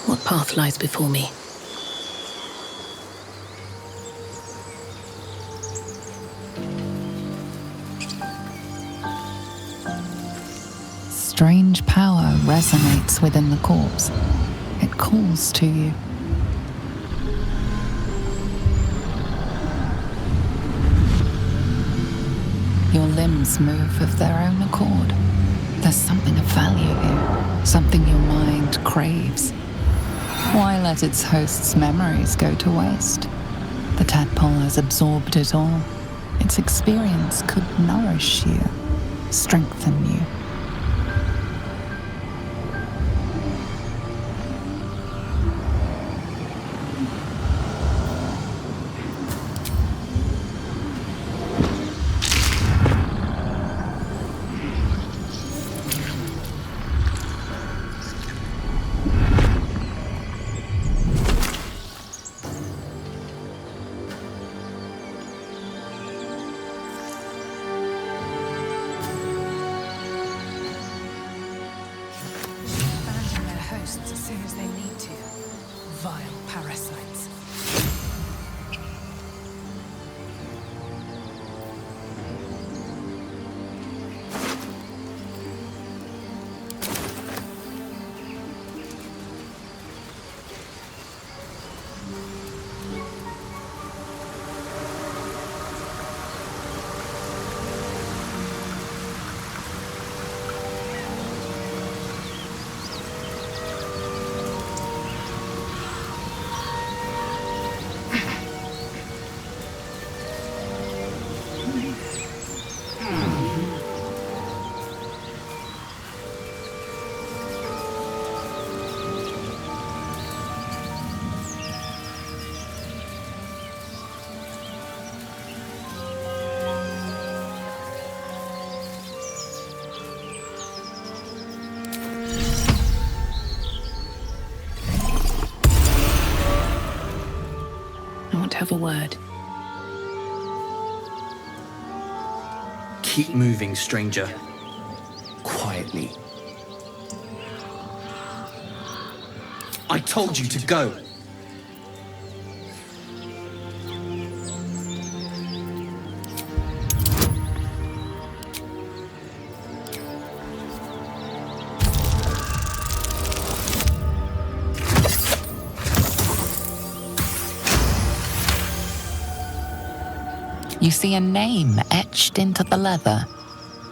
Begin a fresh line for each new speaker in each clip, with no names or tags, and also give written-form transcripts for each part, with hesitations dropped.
What path lies before me?
Strange power resonates within the corpse. It calls to you. Your limbs move of their own accord. There's something of value here, something your mind craves. Why let its host's memories go to waste? The tadpole has absorbed it all. Its experience could nourish you, strengthen you.
As soon as they need to. Vile parasites. I want to have a word.
Keep moving, stranger. Quietly. I told you to go.
You see a name etched into the leather.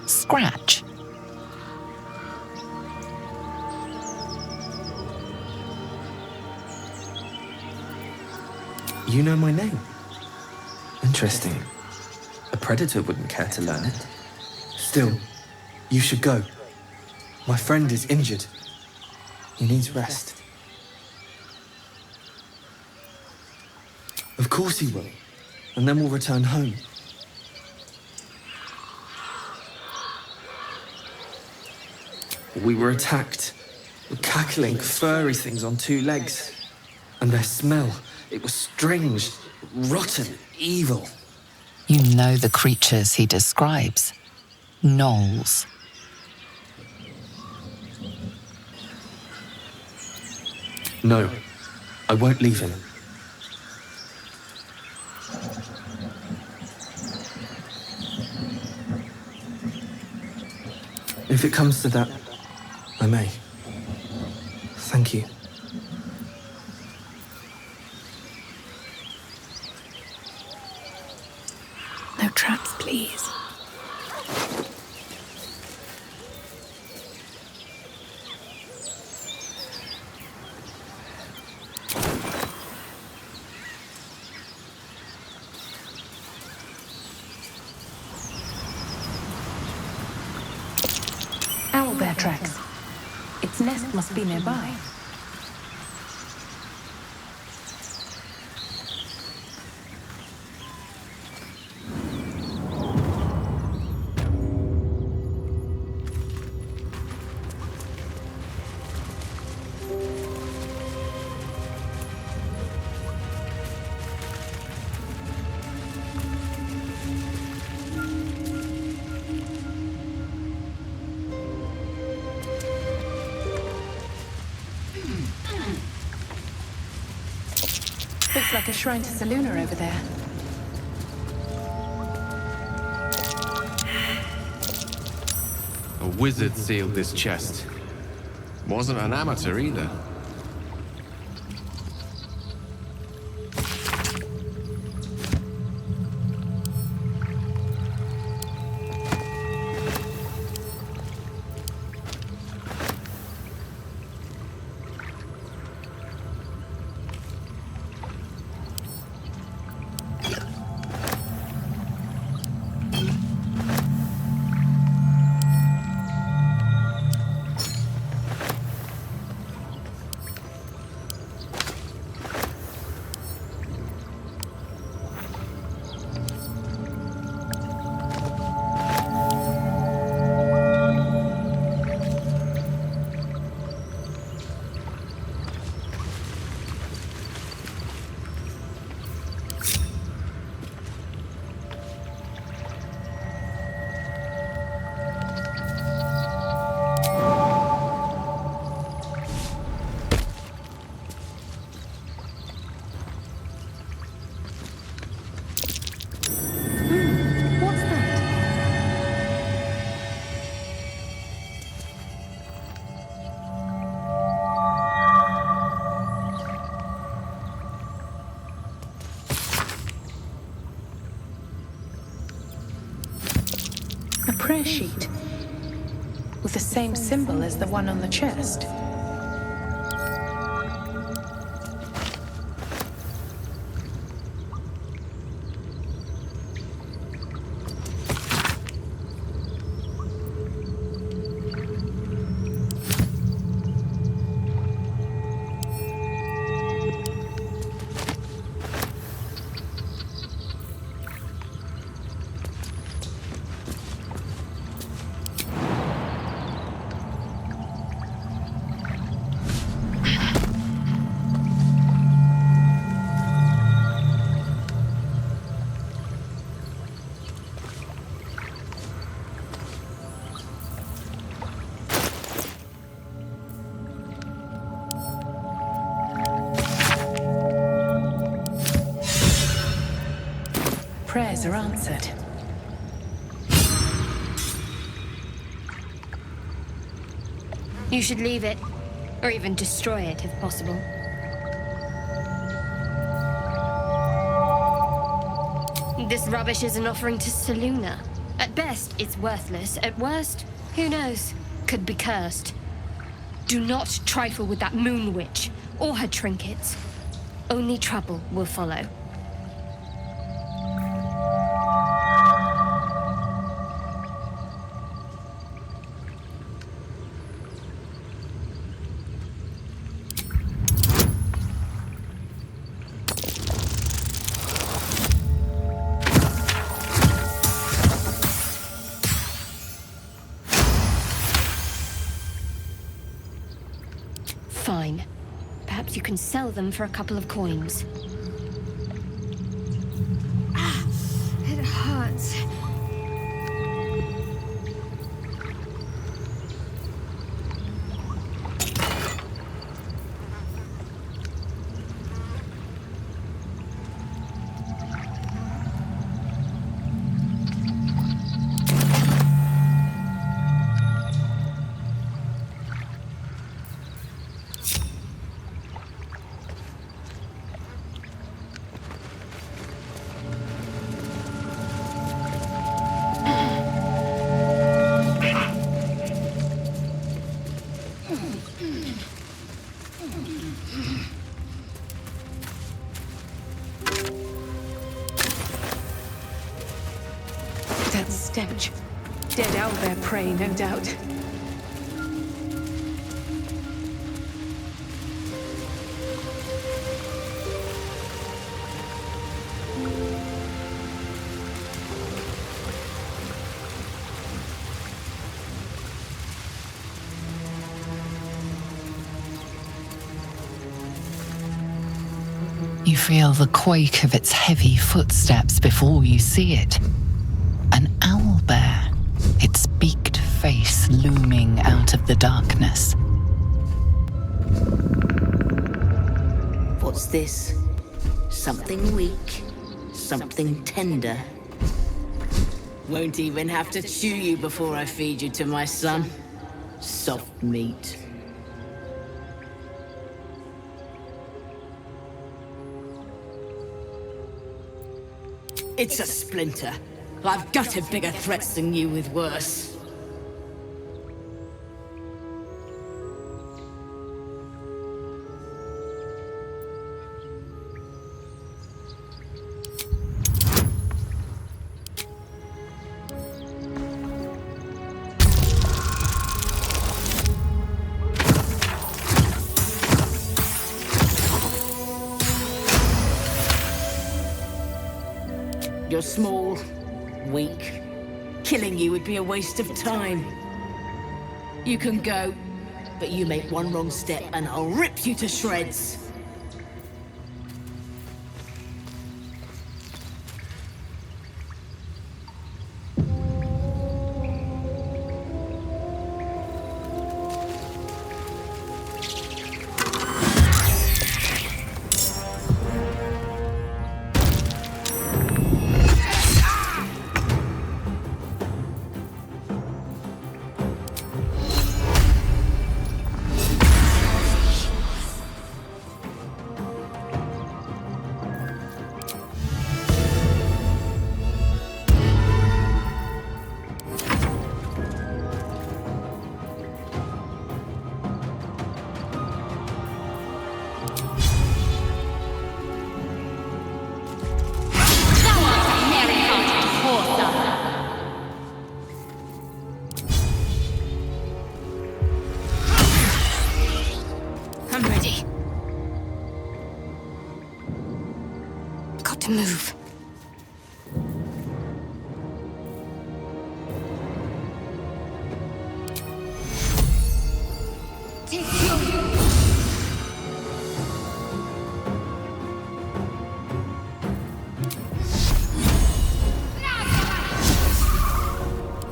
Scratch.
You know my name? Interesting. A predator wouldn't care to learn it. Still, you should go. My friend is injured. He needs rest. Of course he will. And then we'll return home. We were attacked. Cackling, furry things on two legs. And their smell, it was strange, rotten, evil.
You know the creatures he describes. Gnolls.
No, I won't leave him. If it comes to that, I may. Thank you.
No traps, please. Owlbear tracks. Its nest must be nearby. Looks like a shrine to Seluna over there.
A wizard sealed this chest. Wasn't an amateur either.
What's that? A prayer sheet with the same symbol as the one on the chest. Prayers are answered.
You should leave it, or even destroy it if possible. This rubbish is an offering to Seluna. At best, it's worthless. At worst, who knows? Could be cursed. Do not trifle with that moon witch, or her trinkets. Only trouble will follow. Fine. Perhaps you can sell them for a couple of coins.
It hurts.
That stench. Dead owlbear prey, no doubt.
You feel the quake of its heavy footsteps before you see it. An owlbear, its beaked face looming out of the darkness.
What's this? Something weak, something tender. Won't even have to chew you before I feed you to my son. Soft meat. It's a splinter. I've gutted bigger threats than you with worse. You're small, weak. Killing you would be a waste of time. You can go, but you make one wrong step and I'll rip you to shreds.
I'm ready. Got to move.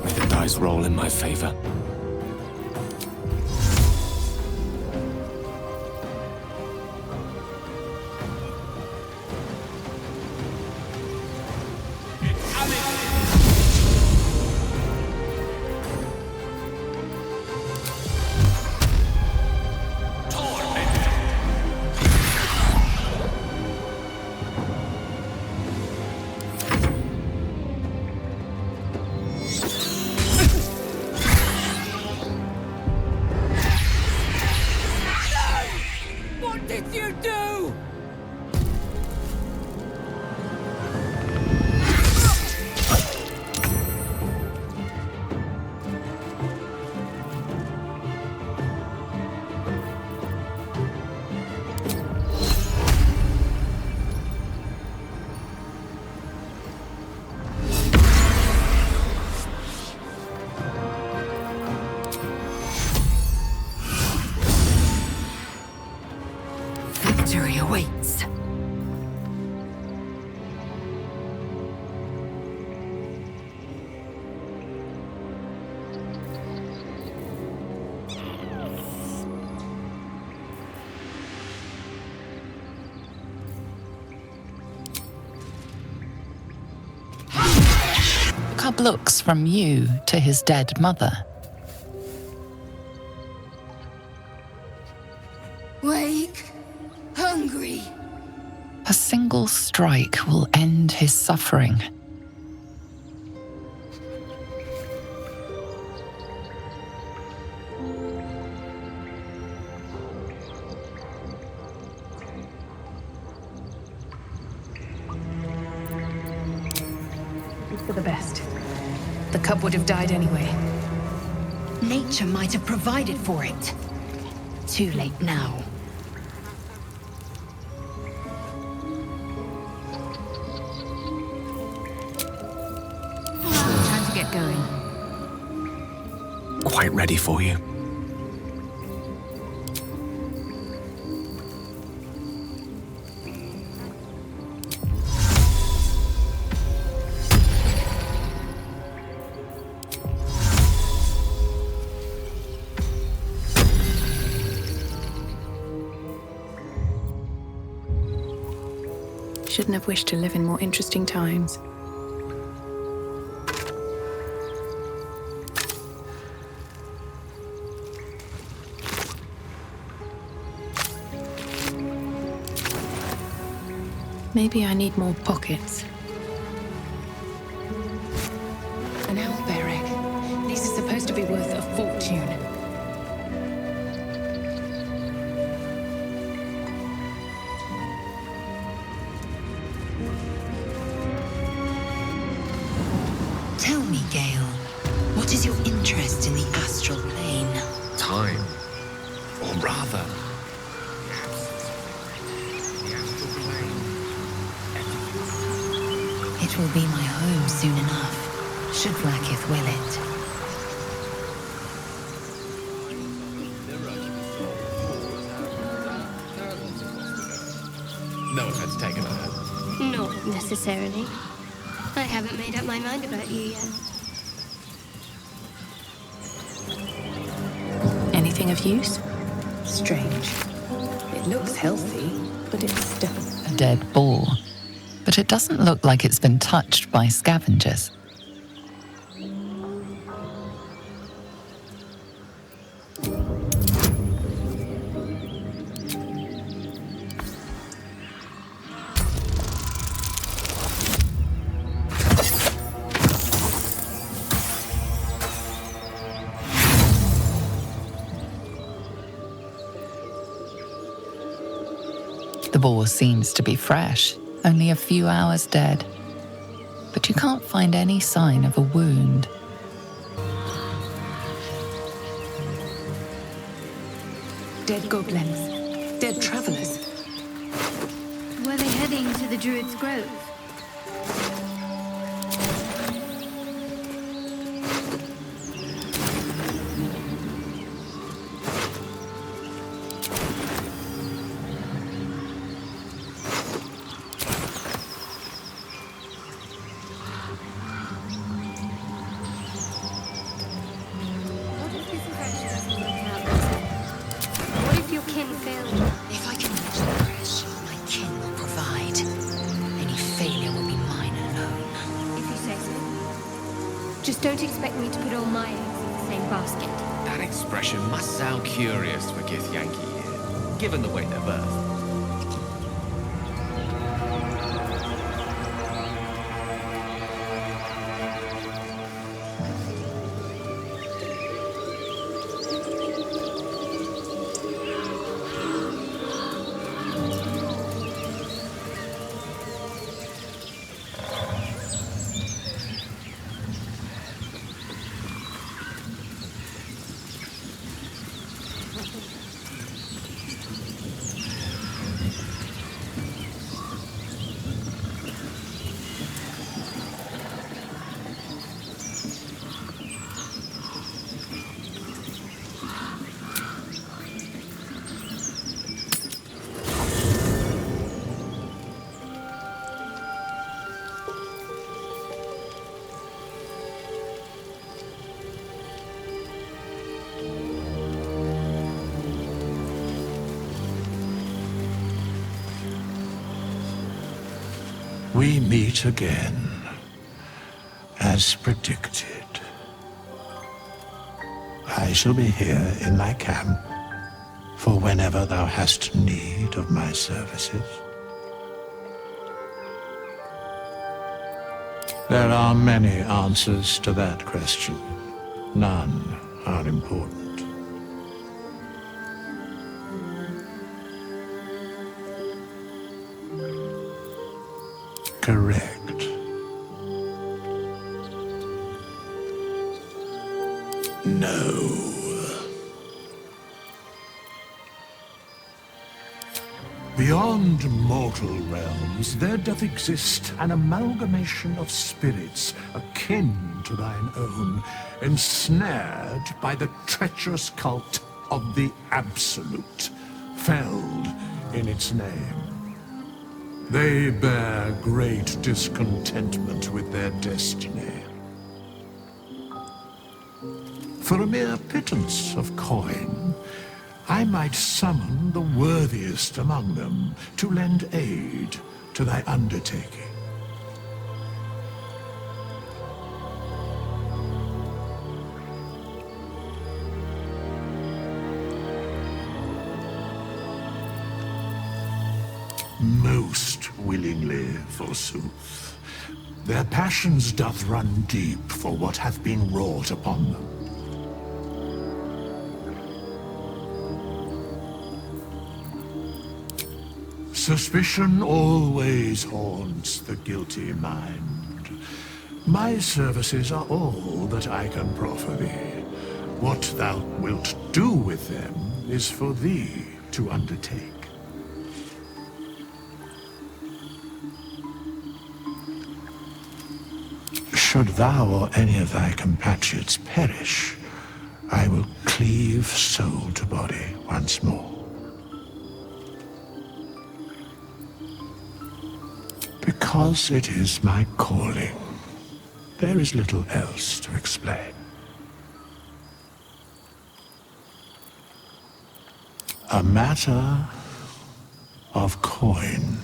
May the dice roll in my favor.
What did you do?
Victory awaits.
Cub looks from you to his dead mother.
Wake. Hungry.
A single strike will end his suffering.
It's for the best. The cub would have died anyway.
Nature might have provided for it. Too late now.
Time to get going.
Quite ready for you.
Shouldn't have wished to live in more interesting times. Maybe I need more pockets.
An owlbear. These are supposed to be worth a fortune.
Tell me, Gale, what is your interest in the astral plane?
Time. Or rather,
It will be my home soon enough, should Vlaakith will it.
no offense taken on her.
Not necessarily. I haven't made up my mind about you yet.
Anything of use? Strange. It looks healthy, but it's still...
A dead boar. But it doesn't look like it's been touched by scavengers. The boar seems to be fresh, only a few hours dead. But you can't find any sign of a wound.
Dead goblins. Dead travelers.
Were they heading to the Druid's Grove? What if this approach doesn't work out? What if your kin fail you?
If I can reach the crash, my kin will provide. Any failure will be mine alone.
If you say so. Just don't expect me to put all my eggs in the same basket.
That expression must sound curious to a Gith Yankee here, given the way they're birthed.
We meet again, as predicted. I shall be here in thy camp for whenever thou hast need of my services. There are many answers to that question. None are important. Correct. No. Beyond mortal realms, there doth exist an amalgamation of spirits akin to thine own, ensnared by the treacherous cult of the Absolute, felled in its name. They bear great discontentment with their destiny. For a mere pittance of coin, I might summon the worthiest among them to lend aid to thy undertaking. Most willingly, forsooth. Their passions doth run deep for what hath been wrought upon them. Suspicion always haunts the guilty mind. My services are all that I can proffer thee. What thou wilt do with them is for thee to undertake. Should thou or any of thy compatriots perish, I will cleave soul to body once more. Because it is my calling, there is little else to explain. A matter of coin.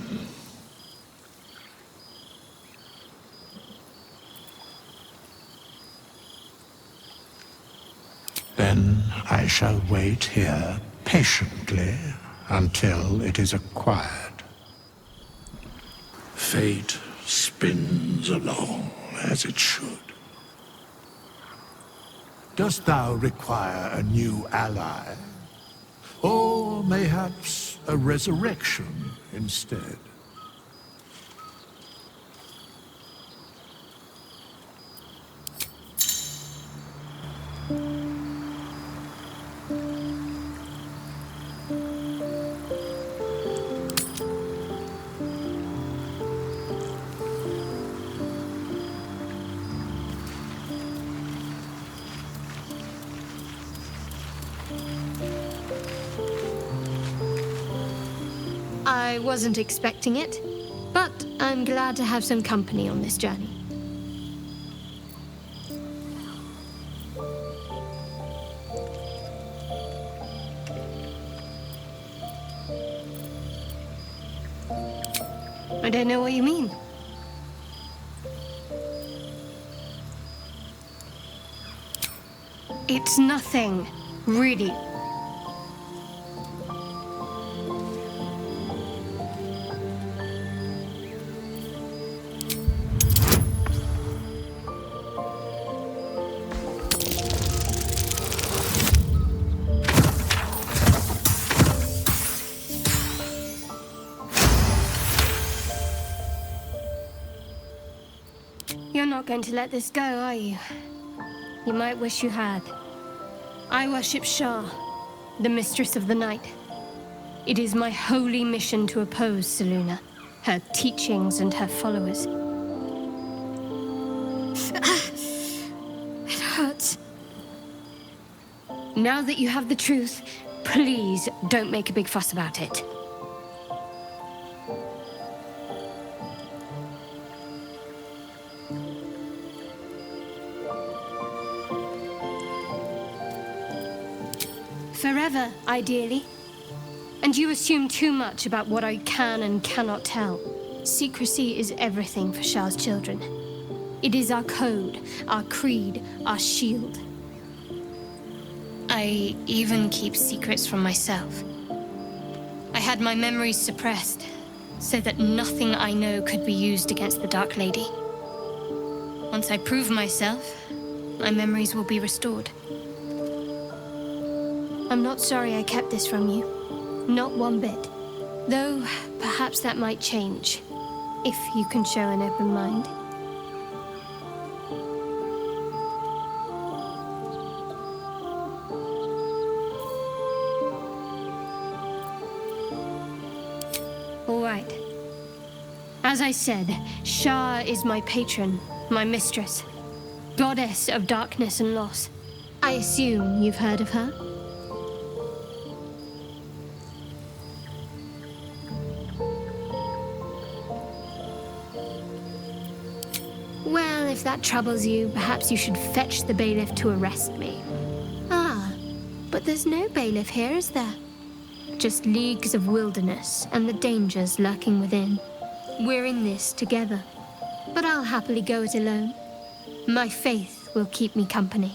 Then I shall wait here patiently until it is acquired. Fate spins along as it should. Dost thou require a new ally? Or mayhaps a resurrection instead?
I wasn't expecting it, but I'm glad to have some company on this journey. I don't know what you mean. It's nothing, really. You're not going to let this go, are you? You might wish you had. I worship Shah, the Mistress of the Night. It is my holy mission to oppose Selûne, her teachings and her followers.
It hurts.
Now that you have the truth, please don't make a big fuss about it. Forever, ideally. And you assume too much about what I can and cannot tell. Secrecy is everything for Shah's children. It is our code, our creed, our shield. I even keep secrets from myself. I had my memories suppressed, so that nothing I know could be used against the Dark Lady. Once I prove myself, my memories will be restored. I'm not sorry I kept this from you. Not one bit. Though, perhaps that might change, if you can show an open mind. All right. As I said, Shah is my patron, my mistress. Goddess of darkness and loss. I assume you've heard of her? Well, if that troubles you, perhaps you should fetch the bailiff to arrest me. Ah, but there's no bailiff here, is there? Just leagues of wilderness and the dangers lurking within. We're in this together, but I'll happily go it alone. My faith will keep me company.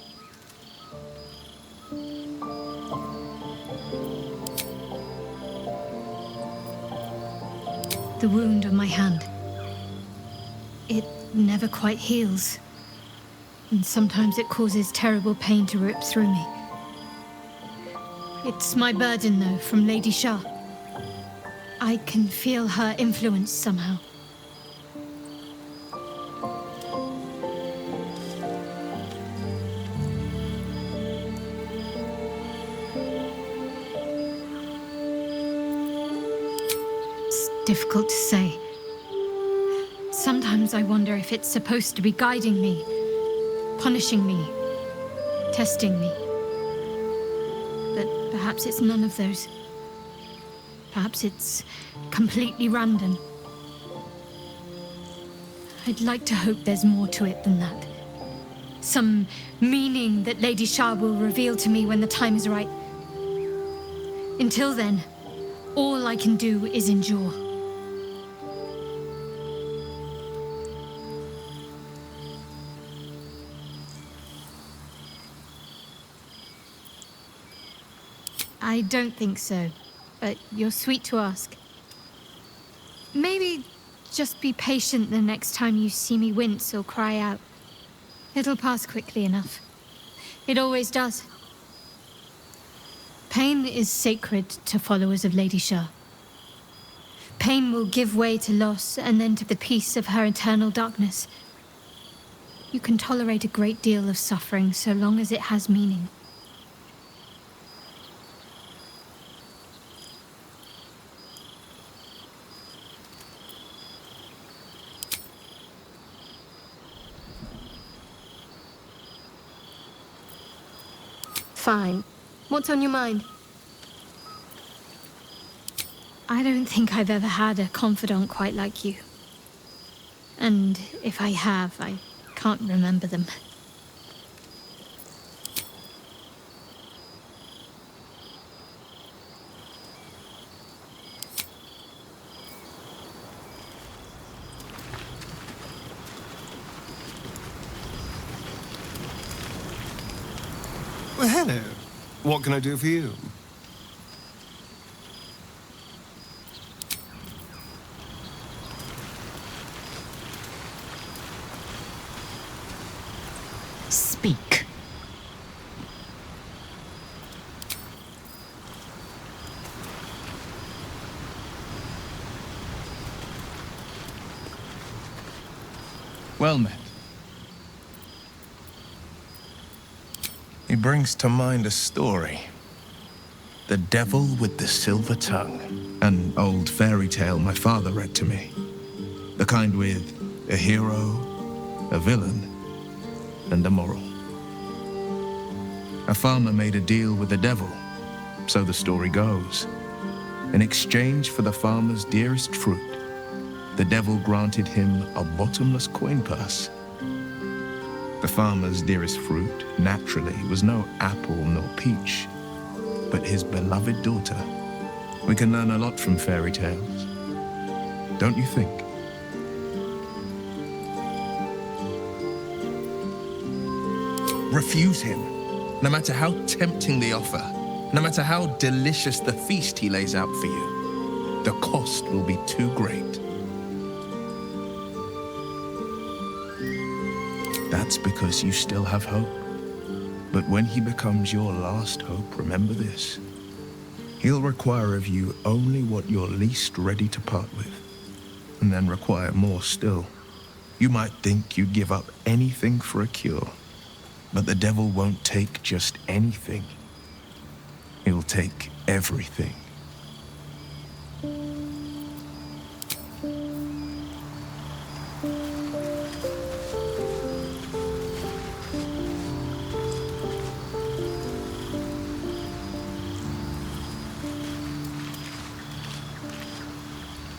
The wound on my hand. It never quite heals. And sometimes it causes terrible pain to rip through me. It's my burden, though, from Lady Shah. I can feel her influence somehow. It's difficult to say. Sometimes I wonder if it's supposed to be guiding me, punishing me, testing me. But perhaps it's none of those. Perhaps it's completely random. I'd like to hope there's more to it than that. Some meaning that Lady Shah will reveal to me when the time is right. Until then, all I can do is endure. I don't think so, but you're sweet to ask. Maybe just be patient the next time you see me wince or cry out. It'll pass quickly enough. It always does. Pain is sacred to followers of Lady Shah. Pain will give way to loss and then to the peace of her eternal darkness. You can tolerate a great deal of suffering so long as it has meaning. Fine. What's on your mind? I don't think I've ever had a confidant quite like you. And if I have, I can't remember them.
Well, hello. What can I do for you?
Speak.
Well met. He brings to mind a story. The Devil with the Silver Tongue. An old fairy tale my father read to me. The kind with a hero, a villain, and a moral. A farmer made a deal with the devil, so the story goes. In exchange for the farmer's dearest fruit, the devil granted him a bottomless coin purse. The farmer's dearest fruit, naturally, was no apple nor peach, but his beloved daughter. We can learn a lot from fairy tales, don't you think? Refuse him, no matter how tempting the offer, no matter how delicious the feast he lays out for you. The cost will be too great. That's because you still have hope. But when he becomes your last hope, remember this. He'll require of you only what you're least ready to part with, and then require more still. You might think you'd give up anything for a cure, but the devil won't take just anything. He'll take everything.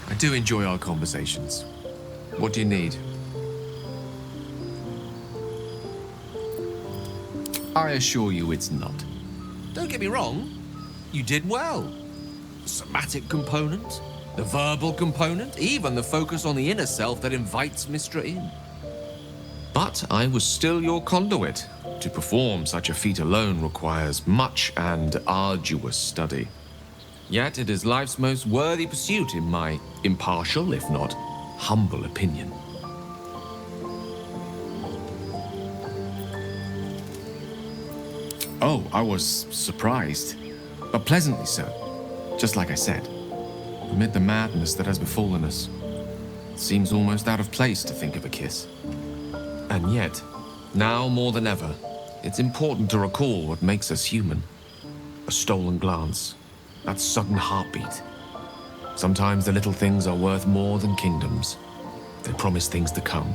I do enjoy our conversations. What do you need? I assure you it's not. Don't get me wrong, you did well. The somatic component, the verbal component, even the focus on the inner self that invites Mistra in. But I was still your conduit. To perform such a feat alone requires much and arduous study. Yet it is life's most worthy pursuit in my impartial, if not humble opinion. Oh, I was surprised, but pleasantly so. Just like I said, amid the madness that has befallen us, it seems almost out of place to think of a kiss. And yet, now more than ever, it's important to recall what makes us human. A stolen glance, that sudden heartbeat. Sometimes the little things are worth more than kingdoms. They promise things to come.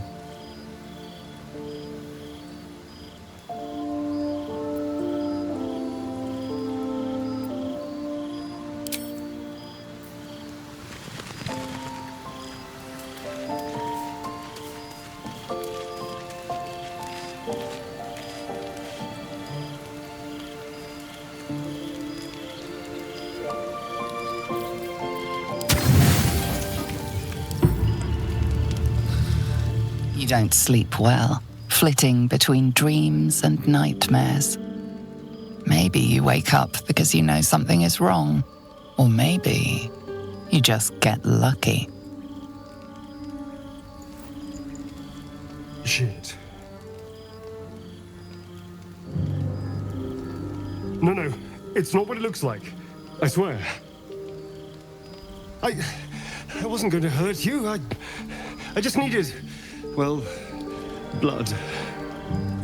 You don't sleep well, flitting between dreams and nightmares. Maybe you wake up because you know something is wrong, or maybe you just get lucky.
Shit. No, it's not what it looks like. I swear. I wasn't going to hurt you. I just needed, well, blood.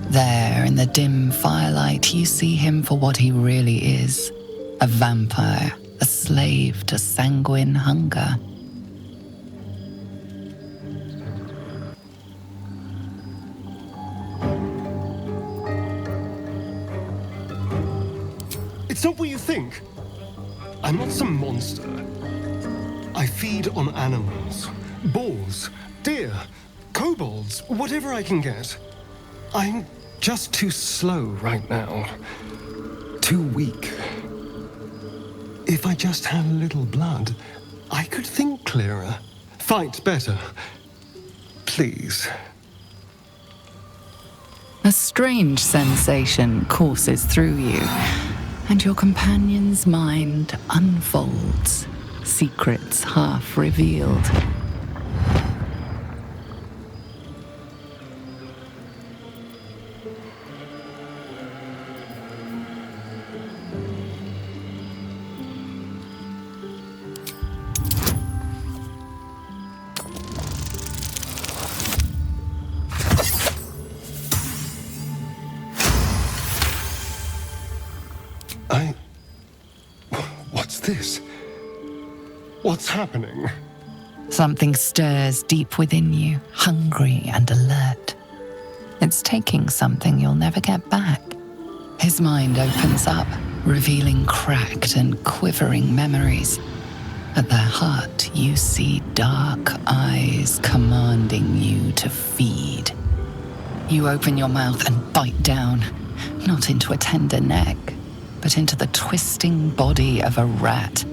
There, in the dim firelight, you see him for what he really is. A vampire, a slave to sanguine hunger.
It's not what you think. I'm not some monster. I feed on animals. Boars, deer, kobolds, whatever I can get. I'm just too slow right now. Too weak. If I just had a little blood, I could think clearer, fight better. Please.
A strange sensation courses through you, and your companion's mind unfolds, secrets half revealed.
What's this? What's happening?
Something stirs deep within you, hungry and alert. It's taking something you'll never get back. His mind opens up, revealing cracked and quivering memories. At their heart, you see dark eyes commanding you to feed. You open your mouth and bite down, not into a tender neck, but into the twisting body of a rat,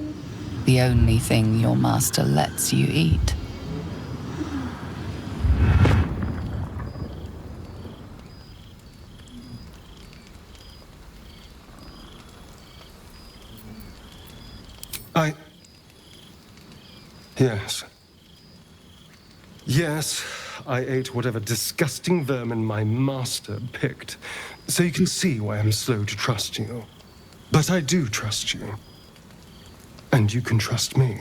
the only thing your master lets you eat.
Yes, I ate whatever disgusting vermin my master picked, so you can see why I'm slow to trust you. But I do trust you. And you can trust me.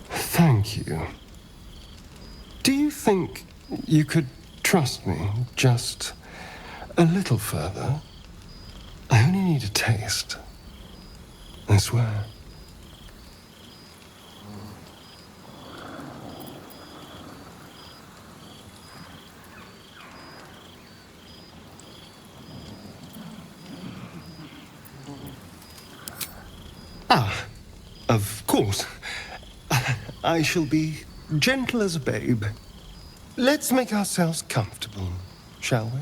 Thank you. Do you think you could trust me just a little further? I only need a taste. I swear. Of course. I shall be gentle as a babe. Let's make ourselves comfortable, shall we?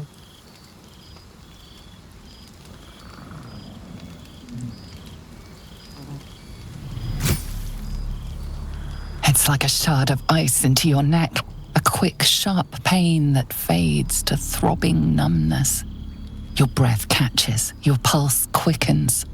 It's like a shard of ice into your neck, a quick, sharp pain that fades to throbbing numbness. Your breath catches, your pulse quickens.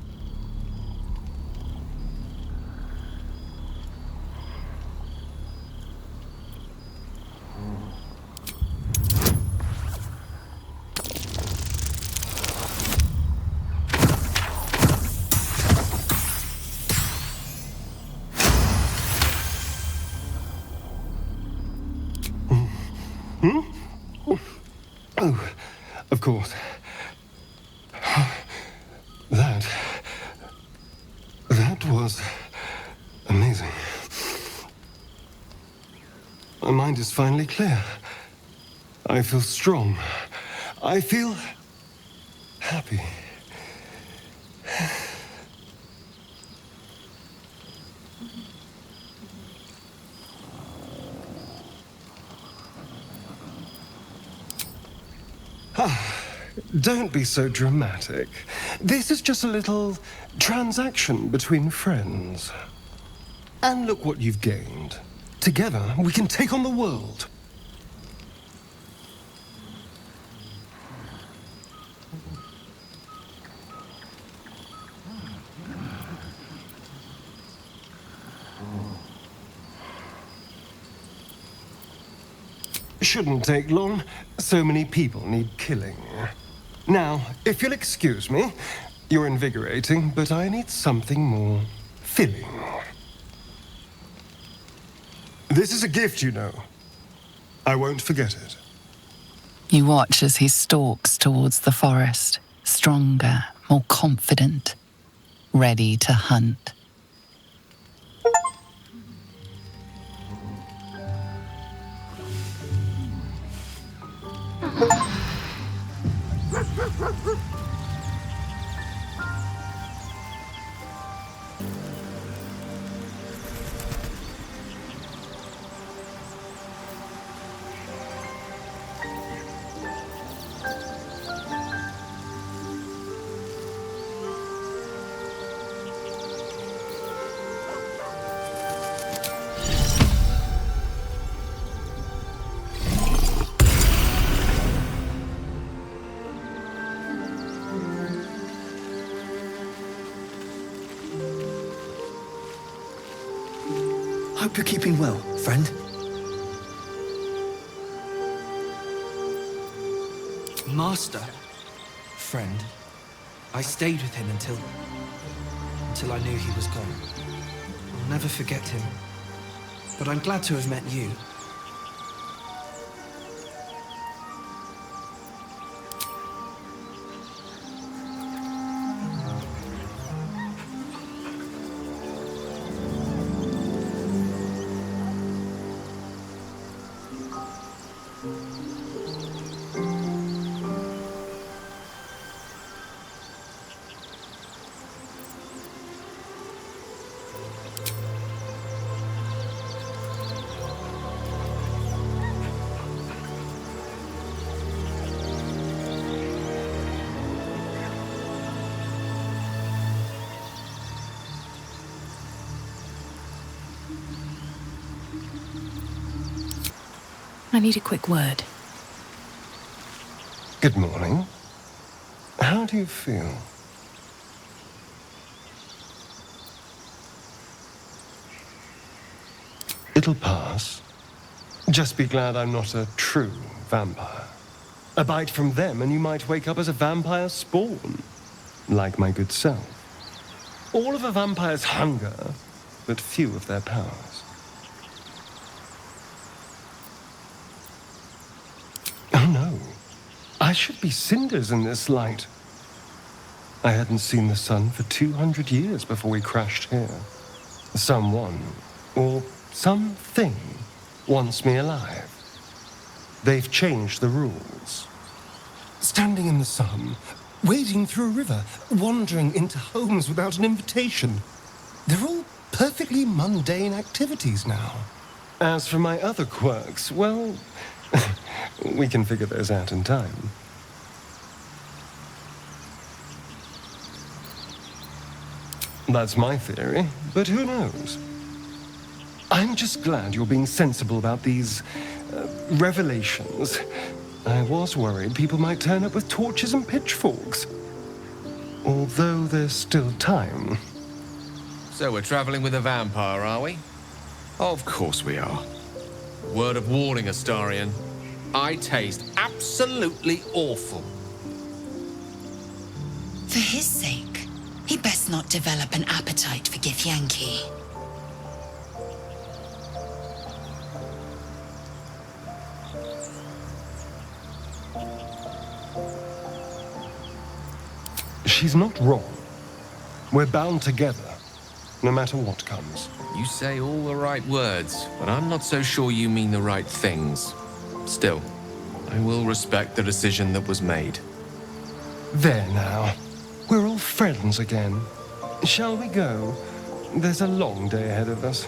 Oh, of course. That was amazing. My mind is finally clear. I feel strong. I feel happy. Don't be so dramatic. This is just a little transaction between friends. And look what you've gained. Together, we can take on the world. Shouldn't take long. So many people need killing. Now, if you'll excuse me, you're invigorating, but I need something more filling. This is a gift, you know. I won't forget it.
You watch as he stalks towards the forest, stronger, more confident, ready to hunt.
Hope you're keeping well, friend. Master. Friend. I stayed with him until I knew he was gone. I'll never forget him. But I'm glad to have met you.
I need a quick word.
Good morning. How do you feel? It'll pass. Just be glad I'm not a true vampire. A bite from them and you might wake up as a vampire spawn. Like my good self. All of a vampire's hunger, but few of their powers. Oh no. I should be cinders in this light. I hadn't seen the sun for 200 years before we crashed here. Someone, or something, wants me alive. They've changed the rules. Standing in the sun, wading through a river, wandering into homes without an invitation. They're all perfectly mundane activities now. As for my other quirks, well, we can figure those out in time. That's my theory, but who knows? I'm just glad you're being sensible about these revelations. I was worried people might turn up with torches and pitchforks. Although there's still time.
So we're traveling with a vampire, are we? Of course we are. Word of warning, Astarion. I taste absolutely awful.
For his sake, he best not develop an appetite for Githyanki.
She's not wrong. We're bound together, no matter what comes.
You say all the right words, but I'm not so sure you mean the right things. Still, I will respect the decision that was made.
There now. We're all friends again. Shall we go? There's a long day ahead of us.